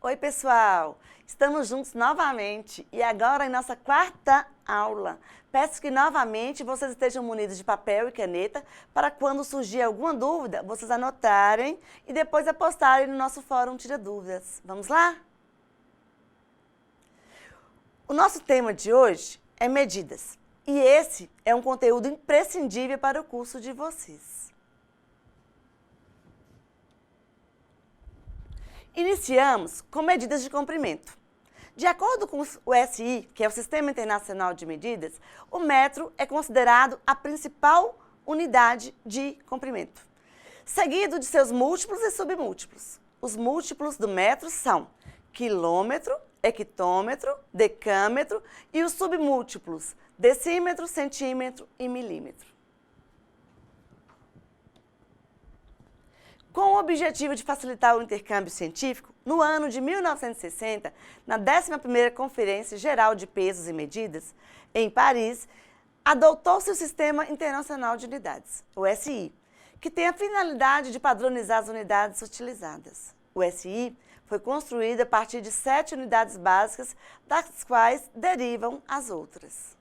Oi, pessoal! Estamos juntos novamente e agora em nossa quarta aula. Peço que novamente vocês estejam munidos de papel e caneta para quando surgir alguma dúvida, vocês anotarem e depois apostarem no nosso fórum Tira Dúvidas. Vamos lá? O nosso tema de hoje é medidas e esse é um conteúdo imprescindível para o curso de vocês. Iniciamos com medidas de comprimento. De acordo com o SI, que é o Sistema Internacional de Medidas, o metro é considerado a principal unidade de comprimento, seguido de seus múltiplos e submúltiplos. Os múltiplos do metro são quilômetro, hectômetro, decâmetro e os submúltiplos decímetro, centímetro e milímetro. Com o objetivo de facilitar o intercâmbio científico, no ano de 1960, na 11ª Conferência Geral de Pesos e Medidas, em Paris, adotou-se o Sistema Internacional de Unidades, o SI, que tem a finalidade de padronizar as unidades utilizadas. O SI foi construído a partir de 7 unidades básicas, das quais derivam as outras.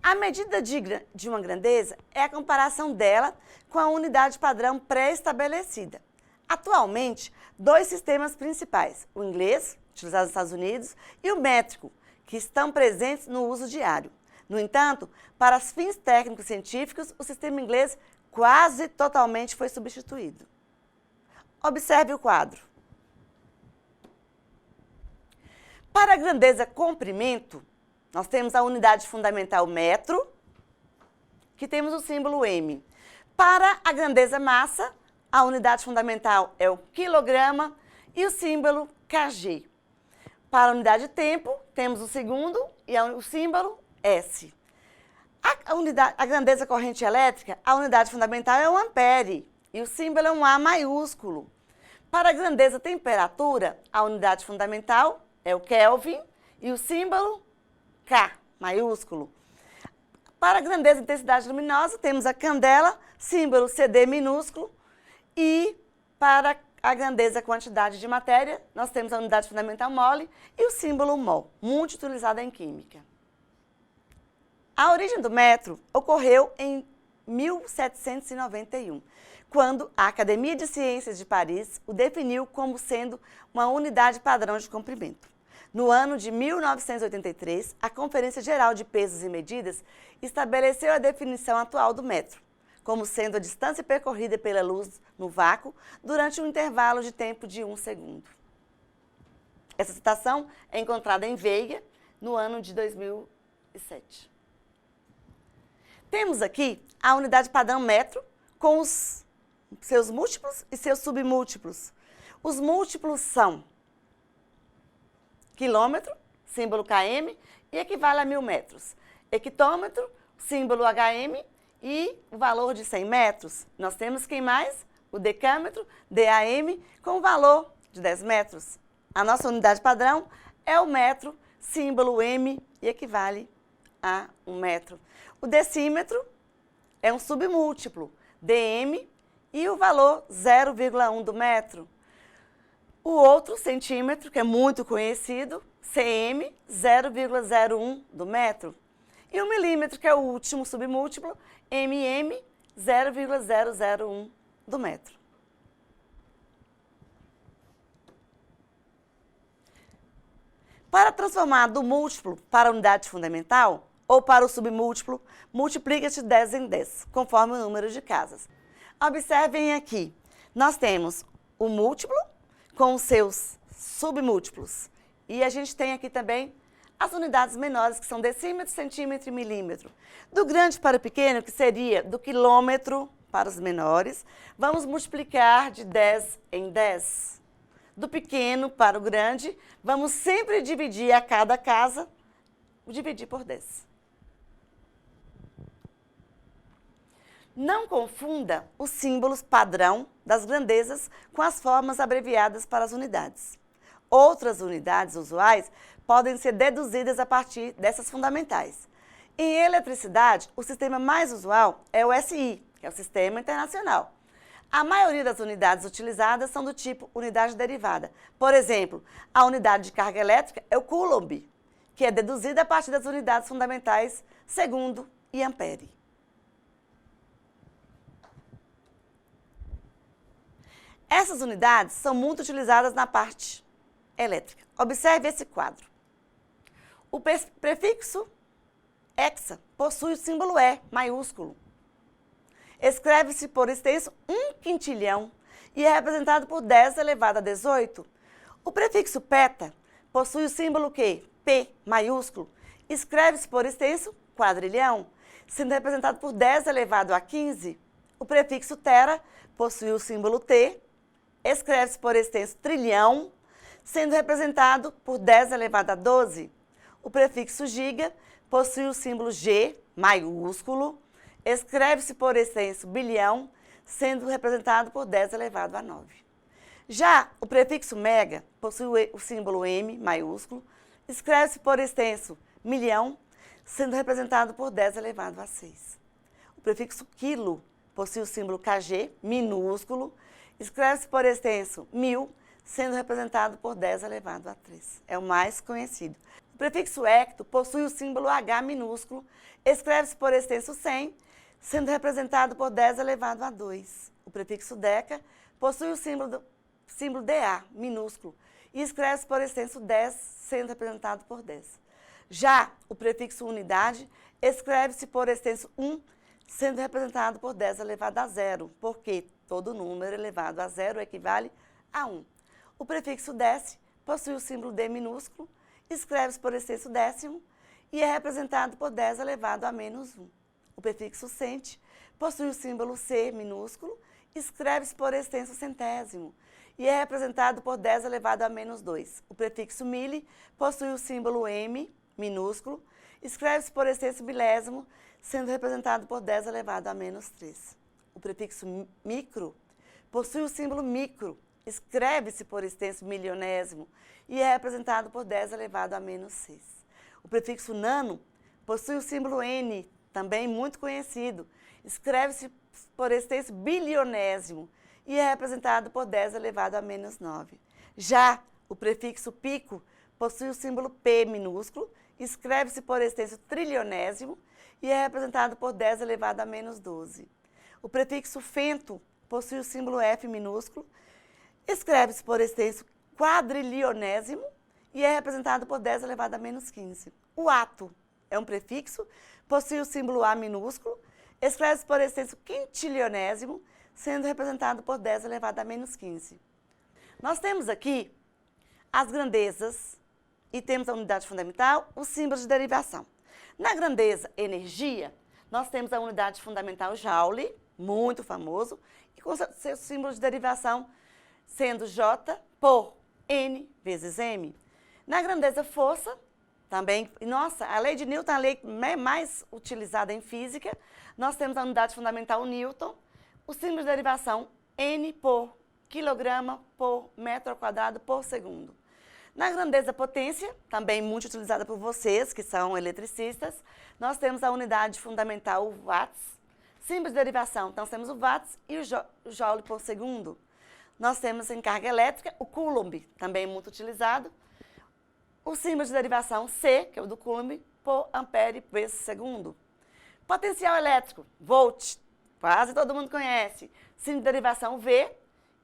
A medida de uma grandeza é a comparação dela com a unidade padrão pré-estabelecida. Atualmente, 2 sistemas principais, o inglês, utilizado nos Estados Unidos, e o métrico, que estão presentes no uso diário. No entanto, para os fins técnicos científicos, o sistema inglês quase totalmente foi substituído. Observe o quadro. Para a grandeza comprimento, nós temos a unidade fundamental metro, que temos o símbolo M. Para a grandeza massa, a unidade fundamental é o quilograma e o símbolo kg. Para a unidade tempo, temos o segundo e o símbolo S. A grandeza corrente elétrica, a unidade fundamental é o ampere e o símbolo é um A maiúsculo. Para a grandeza temperatura, a unidade fundamental é o Kelvin e o símbolo K maiúsculo. Para a grandeza intensidade luminosa, temos a candela, símbolo CD minúsculo. E para a grandeza quantidade de matéria, nós temos a unidade fundamental mole e o símbolo mol, muito utilizado em química. A origem do metro ocorreu em 1791, quando a Academia de Ciências de Paris o definiu como sendo uma unidade padrão de comprimento. No ano de 1983, a Conferência Geral de Pesos e Medidas estabeleceu a definição atual do metro, como sendo a distância percorrida pela luz no vácuo durante um intervalo de tempo de 1 segundo. Essa citação é encontrada em Veiga, no ano de 2007. Temos aqui a unidade padrão metro com os seus múltiplos e seus submúltiplos. Os múltiplos são quilômetro, símbolo km, e equivale a 1000 metros. Hectômetro, símbolo hm, e o valor de 100 metros. Nós temos quem mais? O decâmetro, DAM, com o valor de 10 metros. A nossa unidade padrão é o metro, símbolo M, e equivale a 1 metro. O decímetro é um submúltiplo, dm, e o valor 0,1 do metro. O outro centímetro, que é muito conhecido, cm, 0,01 do metro. E o milímetro, que é o último submúltiplo, mm, 0,001 do metro. Para transformar do múltiplo para a unidade fundamental, ou para o submúltiplo, multiplica-se 10 em 10, conforme o número de casas. Observem aqui, nós temos o múltiplo, com os seus submúltiplos. E a gente tem aqui também as unidades menores, que são decímetro, centímetro e milímetro. Do grande para o pequeno, que seria do quilômetro para os menores, vamos multiplicar de 10 em 10. Do pequeno para o grande, vamos sempre dividir a cada casa, dividir por 10. Não confunda os símbolos padrão das grandezas com as formas abreviadas para as unidades. Outras unidades usuais podem ser deduzidas a partir dessas fundamentais. Em eletricidade, o sistema mais usual é o SI, que é o Sistema Internacional. A maioria das unidades utilizadas são do tipo unidade derivada. Por exemplo, a unidade de carga elétrica é o Coulomb, que é deduzida a partir das unidades fundamentais segundo e ampere. Essas unidades são muito utilizadas na parte elétrica. Observe esse quadro. O prefixo hexa possui o símbolo E maiúsculo. Escreve-se por extenso 1 quintilhão e é representado por 10 elevado a 18. O prefixo peta possui o símbolo Q, P maiúsculo. Escreve-se por extenso quadrilhão, sendo representado por 10 elevado a 15. O prefixo tera possui o símbolo T. Escreve-se por extenso trilhão, sendo representado por 10 elevado a 12. O prefixo giga possui o símbolo G maiúsculo. Escreve-se por extenso bilhão, sendo representado por 10 elevado a 9. Já o prefixo mega possui o símbolo M maiúsculo. Escreve-se por extenso milhão, sendo representado por 10 elevado a 6. O prefixo quilo possui o símbolo KG minúsculo. Escreve-se por extenso 1000, sendo representado por 10 elevado a 3. É o mais conhecido. O prefixo hecto possui o símbolo H minúsculo. Escreve-se por extenso 100, sendo representado por 10 elevado a 2. O prefixo deca possui o símbolo DA minúsculo e escreve-se por extenso 10, sendo representado por 10. Já o prefixo unidade escreve-se por extenso 1, sendo representado por 10 elevado a 0, porque todo número elevado a 0 equivale a 1. O prefixo dec possui o símbolo D minúsculo, escreve-se por extenso décimo e é representado por 10 elevado a menos 1. O prefixo cent possui o símbolo C minúsculo, escreve-se por extenso centésimo e é representado por 10 elevado a menos 2. O prefixo mili possui o símbolo M minúsculo, escreve-se por extenso milésimo, sendo representado por 10 elevado a menos 3. O prefixo micro possui o símbolo micro, escreve-se por extenso milionésimo e é representado por 10 elevado a menos 6. O prefixo nano possui o símbolo N, também muito conhecido, escreve-se por extenso bilionésimo e é representado por 10 elevado a menos 9. Já o prefixo pico possui o símbolo P minúsculo, escreve-se por extenso trilionésimo e é representado por 10 elevado a menos 12. O prefixo fento possui o símbolo F minúsculo, escreve-se por extenso quadrilionésimo e é representado por 10 elevado a menos 15. O ato é um prefixo, possui o símbolo A minúsculo, escreve-se por extenso quintilionésimo, sendo representado por 10 elevado a menos 15. Nós temos aqui as grandezas e temos a unidade fundamental, os símbolos de derivação. Na grandeza energia, nós temos a unidade fundamental Joule, muito famoso, e com seus símbolos de derivação sendo J por N vezes M. Na grandeza força, também, nossa, a lei de Newton é a lei mais utilizada em física. Nós temos a unidade fundamental Newton, o símbolo de derivação N por quilograma por metro ao quadrado por segundo. Na grandeza potência, também muito utilizada por vocês, que são eletricistas, nós temos a unidade fundamental watts, símbolo de derivação, então temos o watts e o joule por segundo. Nós temos em carga elétrica o Coulomb, também muito utilizado. O símbolo de derivação C, que é o do Coulomb, por ampere vezes segundo. Potencial elétrico, volt, quase todo mundo conhece. Símbolo de derivação V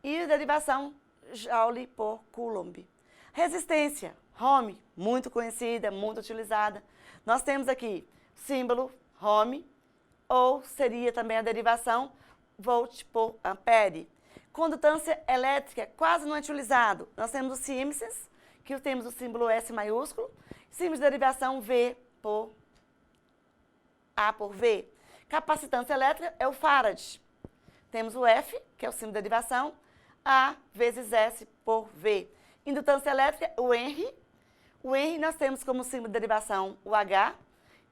e derivação Joule por Coulomb. Resistência, Ohm, muito conhecida, muito utilizada. Nós temos aqui símbolo Ohm, ou seria também a derivação volt por ampere. Condutância elétrica quase não é utilizado. Nós temos o Siemens, que temos o símbolo S maiúsculo, símbolo de derivação V por A por V. Capacitância elétrica é o Farad. Temos o F, que é o símbolo de derivação, A vezes S por V. Indutância elétrica, o Henry. O Henry nós temos como símbolo de derivação o H.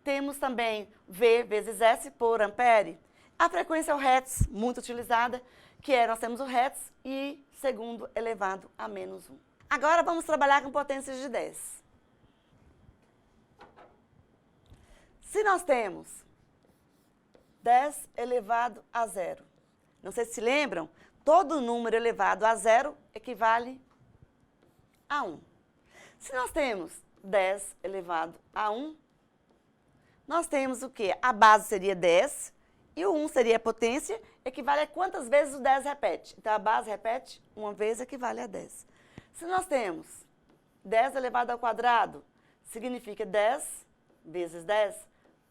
Temos também V vezes S por ampere. A frequência é o Hertz, muito utilizada, que é, nós temos o Hertz e segundo elevado a menos 1. Agora vamos trabalhar com potências de 10. Se nós temos 10 elevado a 0, Não sei se lembram, todo número elevado a 0 equivale a 1. Se nós temos 10 elevado a 1, nós temos o quê? A base seria 10 e o 1 seria a potência, equivale a quantas vezes o 10 repete. Então, a base repete uma vez, equivale a 10. Se nós temos 10 elevado ao quadrado, significa 10 vezes 10,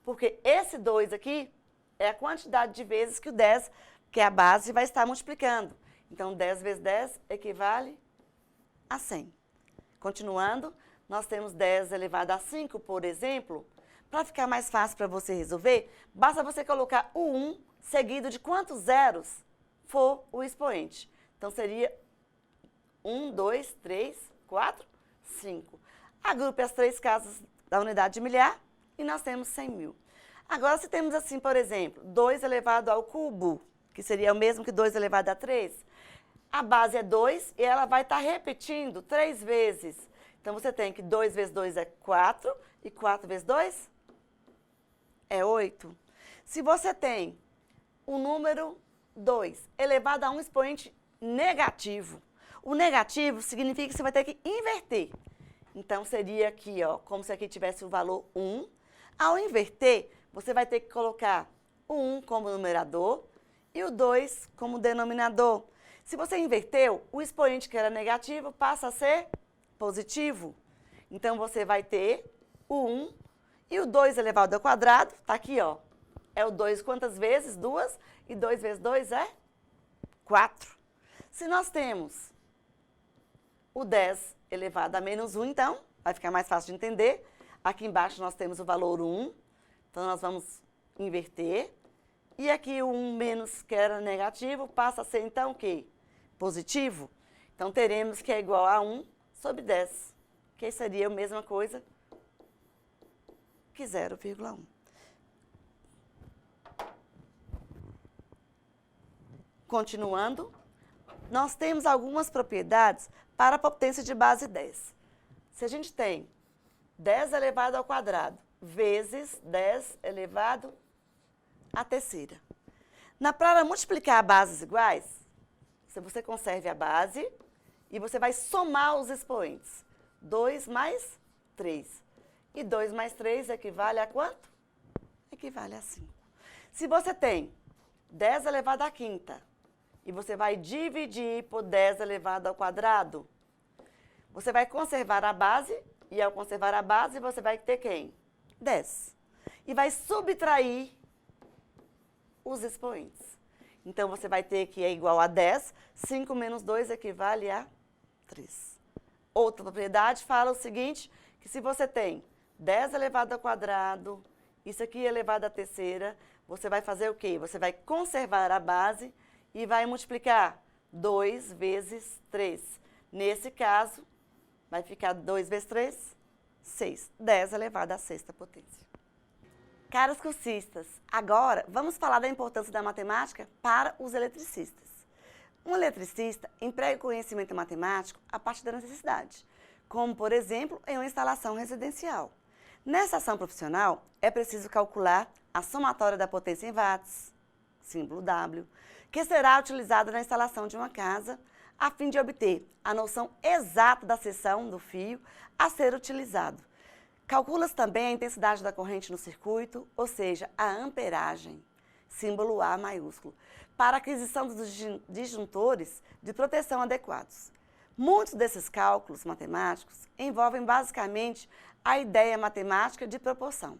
porque esse 2 aqui é a quantidade de vezes que o 10, que é a base, vai estar multiplicando. Então, 10 vezes 10 equivale a 100. Continuando, nós temos 10 elevado a 5, por exemplo. Para ficar mais fácil para você resolver, basta você colocar o 1 seguido de quantos zeros for o expoente. Então, seria 1, 2, 3, 4, 5. Agrupe as três casas da unidade de milhar e nós temos 100 mil. Agora, se temos assim, por exemplo, 2 elevado ao cubo, que seria o mesmo que 2 elevado a 3, a base é 2 e ela vai estar repetindo 3 vezes. Então, você tem que 2 vezes 2 é 4 e 4 vezes 2 é 8. Se você tem o número 2 elevado a um expoente negativo, o negativo significa que você vai ter que inverter. Então, seria aqui, ó, como se aqui tivesse o valor 1. Ao inverter, você vai ter que colocar o 1 como numerador e o 2 como denominador. Se você inverteu, o expoente que era negativo passa a ser positivo. Então, você vai ter o 1 e o 2 elevado ao quadrado, está aqui, ó. É o 2 quantas vezes? 2. E 2 vezes 2 é 4. Se nós temos o 10 elevado a menos 1, então, vai ficar mais fácil de entender. Aqui embaixo nós temos o valor 1. Então, nós vamos inverter. E aqui o 1 menos, que era negativo, passa a ser, então, o quê? Positivo. Então, teremos que é igual a 1 sobre 10, que seria a mesma coisa que 0,1. Continuando, nós temos algumas propriedades para a potência de base 10. Se a gente tem 10 elevado ao quadrado vezes 10 elevado à terceira. Para multiplicar bases iguais, você conserve a base e você vai somar os expoentes. 2 mais 3. E 2 mais 3 equivale a quanto? Equivale a 5. Se você tem 10 elevado à quinta e você vai dividir por 10 elevado ao quadrado, você vai conservar a base e ao conservar a base você vai ter quem? 10. E vai subtrair os expoentes. Então, você vai ter que é igual a 10, 5 menos 2 equivale a 3. Outra propriedade fala o seguinte, que se você tem 10 elevado ao quadrado, isso aqui elevado à terceira, você vai fazer o quê? Você vai conservar a base e vai multiplicar 2 vezes 3. Nesse caso, vai ficar 2 vezes 3, 6. 10 elevado à sexta potência. Caros cursistas, agora vamos falar da importância da matemática para os eletricistas. Um eletricista emprega o conhecimento matemático a partir da necessidade, como, por exemplo, em uma instalação residencial. Nessa ação profissional, é preciso calcular a somatória da potência em watts, símbolo W, que será utilizada na instalação de uma casa, a fim de obter a noção exata da seção do fio a ser utilizado. Calcula-se também a intensidade da corrente no circuito, ou seja, a amperagem, símbolo A maiúsculo, para a aquisição dos disjuntores de proteção adequados. Muitos desses cálculos matemáticos envolvem basicamente a ideia matemática de proporção.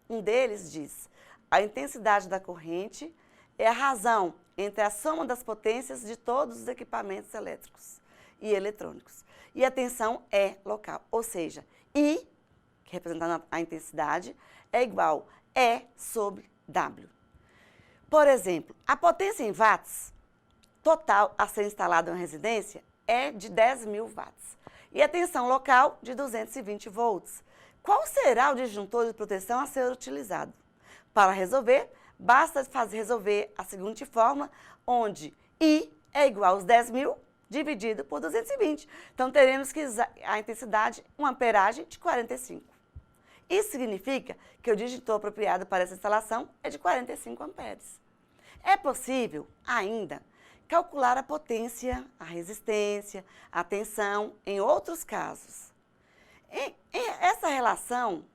Um deles diz: a intensidade da corrente é a razão entre a soma das potências de todos os equipamentos elétricos e eletrônicos. E a tensão é local, ou seja, I, que representando a intensidade, é igual a E sobre W. Por exemplo, a potência em watts total a ser instalada em uma residência é de 10.000 watts e a tensão local de 220 volts. Qual será o disjuntor de proteção a ser utilizado? Para resolver, basta resolver a seguinte forma, onde I é igual aos 10.000 dividido por 220. Então, teremos que a intensidade, uma amperagem de 45. Isso significa que o disjuntor apropriado para essa instalação é de 45 amperes. É possível, ainda, calcular a potência, a resistência, a tensão em outros casos. Essa relação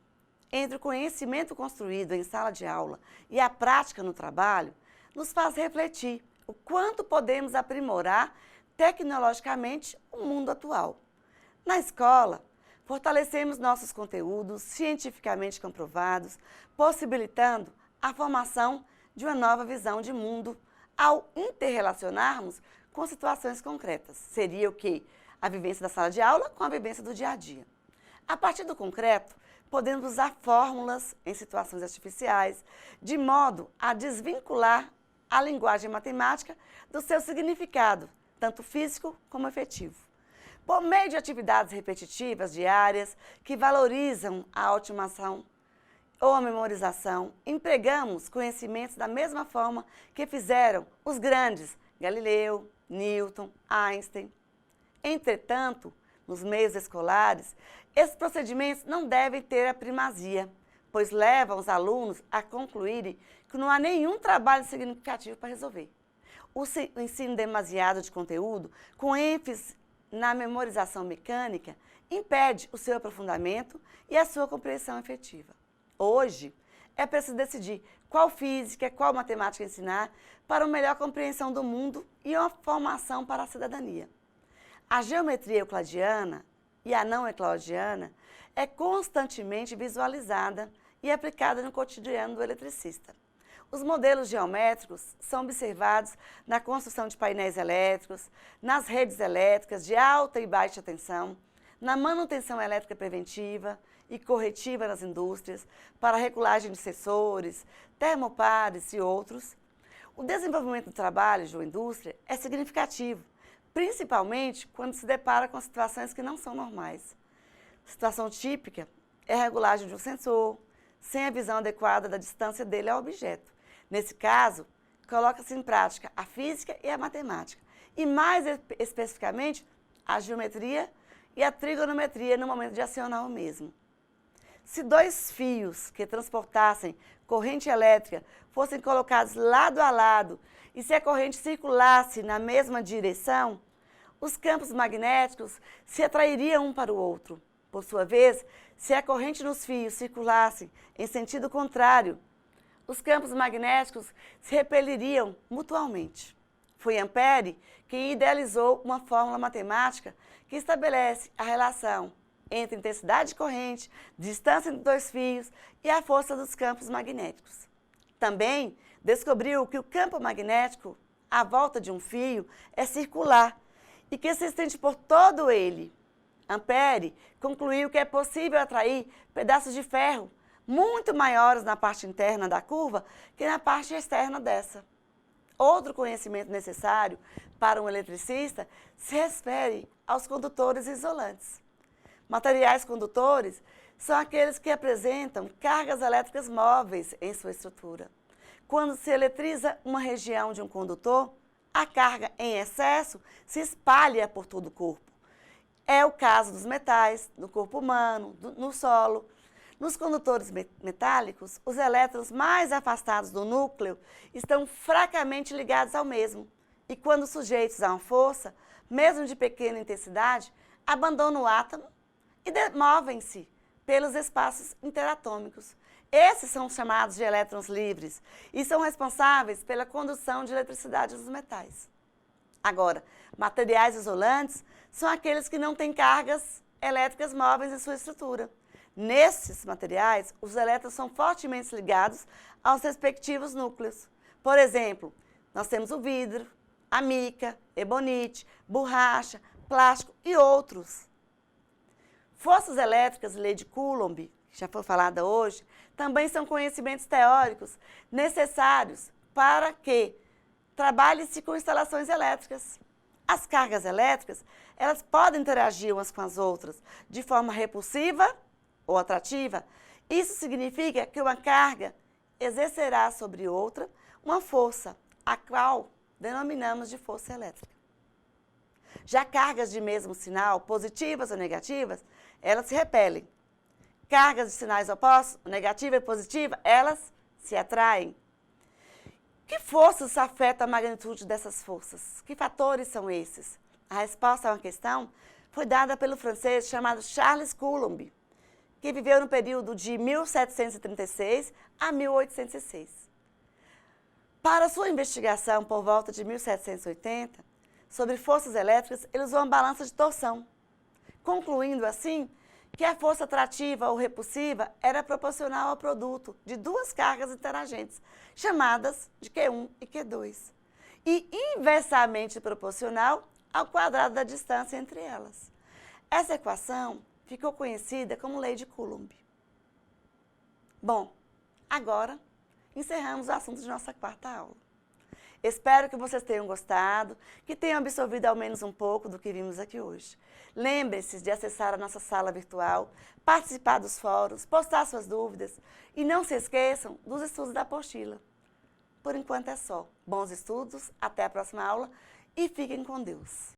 entre o conhecimento construído em sala de aula e a prática no trabalho nos faz refletir o quanto podemos aprimorar tecnologicamente o mundo atual. Na escola, fortalecemos nossos conteúdos cientificamente comprovados, possibilitando a formação de uma nova visão de mundo ao interrelacionarmos com situações concretas. Seria o quê? A vivência da sala de aula com a vivência do dia a dia. A partir do concreto, podemos usar fórmulas em situações artificiais, de modo a desvincular a linguagem matemática do seu significado, tanto físico como efetivo. Por meio de atividades repetitivas diárias que valorizam a automação ou a memorização, empregamos conhecimentos da mesma forma que fizeram os grandes Galileu, Newton, Einstein. Entretanto, nos meios escolares, esses procedimentos não devem ter a primazia, pois levam os alunos a concluírem que não há nenhum trabalho significativo para resolver. O ensino demasiado de conteúdo, com ênfase na memorização mecânica, impede o seu aprofundamento e a sua compreensão efetiva. Hoje, é preciso decidir qual física, qual matemática ensinar para uma melhor compreensão do mundo e uma formação para a cidadania. A geometria euclidiana e a não euclidiana é constantemente visualizada e aplicada no cotidiano do eletricista. Os modelos geométricos são observados na construção de painéis elétricos, nas redes elétricas de alta e baixa tensão, na manutenção elétrica preventiva e corretiva nas indústrias, para regulagem de sensores, termopares e outros. O desenvolvimento do trabalho de uma indústria é significativo, principalmente quando se depara com situações que não são normais. Situação típica é a regulagem de um sensor, sem a visão adequada da distância dele ao objeto. Nesse caso, coloca-se em prática a física e a matemática, e mais especificamente a geometria e a trigonometria no momento de acionar o mesmo. Se dois fios que transportassem corrente elétrica fossem colocados lado a lado e se a corrente circulasse na mesma direção, os campos magnéticos se atrairiam um para o outro. Por sua vez, se a corrente nos fios circulasse em sentido contrário, os campos magnéticos se repeliriam mutuamente. Foi Ampère quem idealizou uma fórmula matemática que estabelece a relação entre intensidade de corrente, distância entre dois fios e a força dos campos magnéticos. Também descobriu que o campo magnético à volta de um fio é circular e que se estende por todo ele. Ampère concluiu que é possível atrair pedaços de ferro muito maiores na parte interna da curva que na parte externa dessa. Outro conhecimento necessário para um eletricista se refere aos condutores isolantes. Materiais condutores são aqueles que apresentam cargas elétricas móveis em sua estrutura. Quando se eletriza uma região de um condutor, a carga em excesso se espalha por todo o corpo. É o caso dos metais, no corpo humano, no solo. Nos condutores metálicos, os elétrons mais afastados do núcleo estão fracamente ligados ao mesmo e, quando sujeitos a uma força, mesmo de pequena intensidade, abandonam o átomo e movem-se pelos espaços interatômicos. Esses são chamados de elétrons livres e são responsáveis pela condução de eletricidade dos metais. Agora, materiais isolantes são aqueles que não têm cargas elétricas móveis em sua estrutura. Nesses materiais, os elétrons são fortemente ligados aos respectivos núcleos. Por exemplo, nós temos o vidro, a mica, ebonite, borracha, plástico e outros. Forças elétricas, lei de Coulomb, que já foi falada hoje, também são conhecimentos teóricos necessários para que trabalhe-se com instalações elétricas. As cargas elétricas, elas podem interagir umas com as outras de forma repulsiva ou atrativa. Isso significa que uma carga exercerá sobre outra uma força, a qual denominamos de força elétrica. Já cargas de mesmo sinal, positivas ou negativas, elas se repelem. Cargas de sinais opostos, negativa e positiva, elas se atraem. Que forças afetam a magnitude dessas forças? Que fatores são esses? A resposta a uma questão foi dada pelo francês chamado Charles Coulomb, que viveu no período de 1736 a 1806. Para sua investigação por volta de 1780, sobre forças elétricas, ele usou uma balança de torção, concluindo assim que a força atrativa ou repulsiva era proporcional ao produto de duas cargas interagentes, chamadas de Q1 e Q2, e inversamente proporcional ao quadrado da distância entre elas. Essa equação ficou conhecida como Lei de Coulomb. Bom, agora encerramos o assunto de nossa quarta aula. Espero que vocês tenham gostado, que tenham absorvido ao menos um pouco do que vimos aqui hoje. Lembrem-se de acessar a nossa sala virtual, participar dos fóruns, postar suas dúvidas e não se esqueçam dos estudos da apostila. Por enquanto é só. Bons estudos, até a próxima aula e fiquem com Deus.